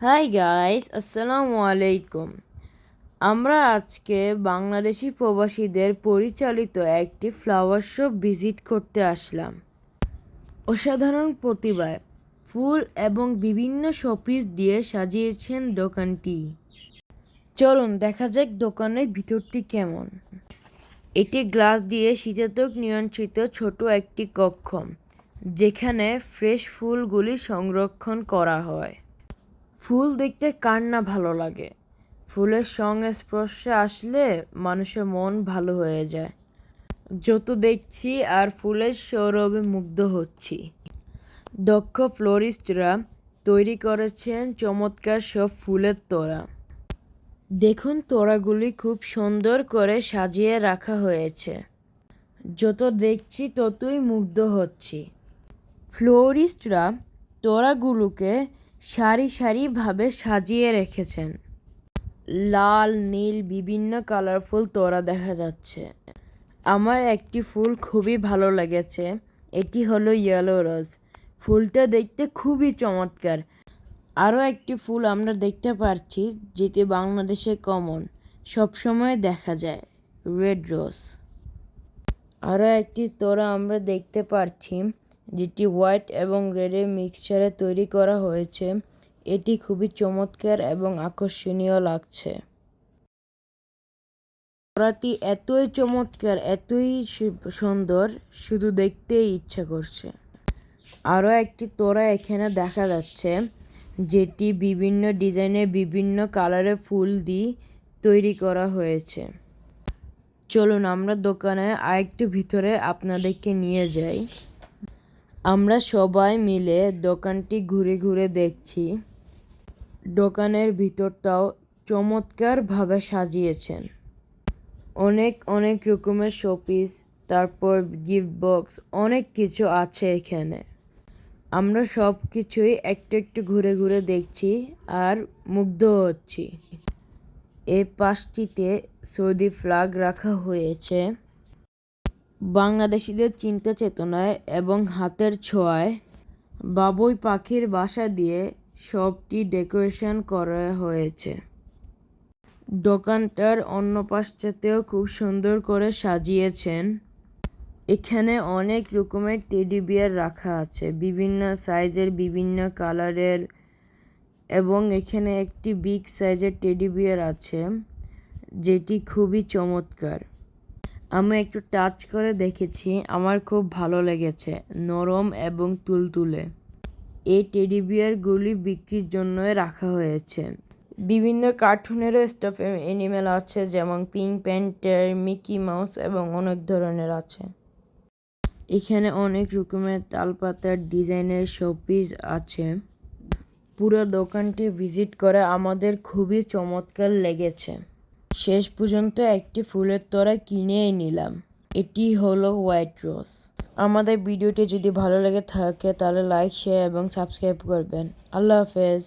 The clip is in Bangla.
হাই গাইস, আসসালামু আলাইকুম। আমরা আজকে বাংলাদেশি প্রবাসীদের পরিচালিত একটি ফ্লাওয়ার শো ভিজিট করতে আসলাম। অসাধারণ প্রতিভায় ফুল এবং বিভিন্ন শোপিস দিয়ে সাজিয়েছেন দোকানটি। চলুন দেখা যাক দোকানের ভিতরটি কেমন। এটি গ্লাস দিয়ে শীতাতপ নিয়ন্ত্রিত ছোট একটি কক্ষ, যেখানে ফ্রেশ ফুলগুলি সংরক্ষণ করা হয়। ফুল দেখতে কার না ভালো লাগে। ফুলের সংস্পর্শে আসলে মানুষের মন ভালো হয়ে যায়। যত দেখছি আর ফুলের সৌরভে মুগ্ধ হচ্ছি। দক্ষ ফ্লোরিস্টরা তৈরি করেছেন চমৎকার সব ফুলের তোড়া। দেখুন, তোড়াগুলি খুব সুন্দর করে সাজিয়ে রাখা হয়েছে। যত দেখছি ততই মুগ্ধ হচ্ছি। ফ্লোরিস্টরা তোড়াগুলোকে সারি সারিভাবে সাজিয়ে রেখেছেন। লাল, নীল বিভিন্ন কালারফুল তোড়া দেখা যাচ্ছে। আমার একটি ফুল খুবই ভালো লেগেছে। এটি হলো ইয়েলো রোজ। ফুলটা দেখতে খুবই চমৎকার। আরও একটি ফুল আমরা দেখতে পাচ্ছি, যেটি বাংলাদেশে কমন, সবসময় দেখা যায়, রেড রোজ। আরও একটি তোড়া আমরা দেখতে পাচ্ছি, যেটি হোয়াইট এবং রেডের মিক্সচারে তৈরি করা হয়েছে। এটি খুবই চমৎকার এবং আকর্ষণীয় লাগছে। তোড়াটি এতই চমৎকার, এতই সুন্দর, শুধু দেখতেই ইচ্ছা করছে। আরও একটি তোড়া এখানে দেখা যাচ্ছে, যেটি বিভিন্ন ডিজাইনের বিভিন্ন কালারের ফুল দিয়ে তৈরি করা হয়েছে। চলুন আমরা দোকানে আরেকটু ভিতরে আপনাদেরকে নিয়ে যাই। আমরা সবাই মিলে দোকানটি ঘুরে ঘুরে দেখছি। দোকানের ভিতরটাও চমৎকারভাবে সাজিয়েছেন। অনেক অনেক রকমের শোপিস, তারপর গিফট বক্স, অনেক কিছু আছে এখানে। আমরা সব কিছুই একটু একটু ঘুরে ঘুরে দেখছি আর মুগ্ধ হচ্ছি। এই পাশটিতে সৌদি ফ্ল্যাগ রাখা হয়েছে। বাংলাদেশিদের চিন্তা চেতনায় এবং হাতের ছোঁয়ায় বাবুই পাখির বাসা দিয়ে সবটি ডেকোরেশন করা হয়েছে। দোকানটার অন্য পাশটাতেও খুব সুন্দর করে সাজিয়েছেন। এখানে অনেক রকমের টেডি বিয়ার রাখা আছে, বিভিন্ন সাইজের, বিভিন্ন কালারের, এবং এখানে একটি বিগ সাইজের টেডি বিয়ার আছে, যেটি খুবই চমৎকার। আমি একটু টাচ করে দেখেছি, আমার খুব ভালো লেগেছে, নরম এবং তুলতুলে। এই টেডি বিয়ারগুলি বিক্রির জন্যই রাখা হয়েছে। বিভিন্ন কার্টুনেরও স্টাফ অ্যানিমেল আছে, যেমন পিঙ্ক প্যান্থার, মিকি মাউস এবং অনেক ধরনের আছে। এখানে অনেক রকমের তালপাতার ডিজাইনের শোপিস আছে। পুরো দোকানটি ভিজিট করে আমাদের খুবই চমৎকার লেগেছে। শেষ পর্যন্ত একটি ফুলের তোড়া কিনেই নিলাম। এটি হলো হোয়াইট রোজ। আমাদের ভিডিওটি যদি ভালো লেগে থাকে তাহলে লাইক, শেয়ার এবং সাবস্ক্রাইব করবেন। আল্লাহ হাফেজ।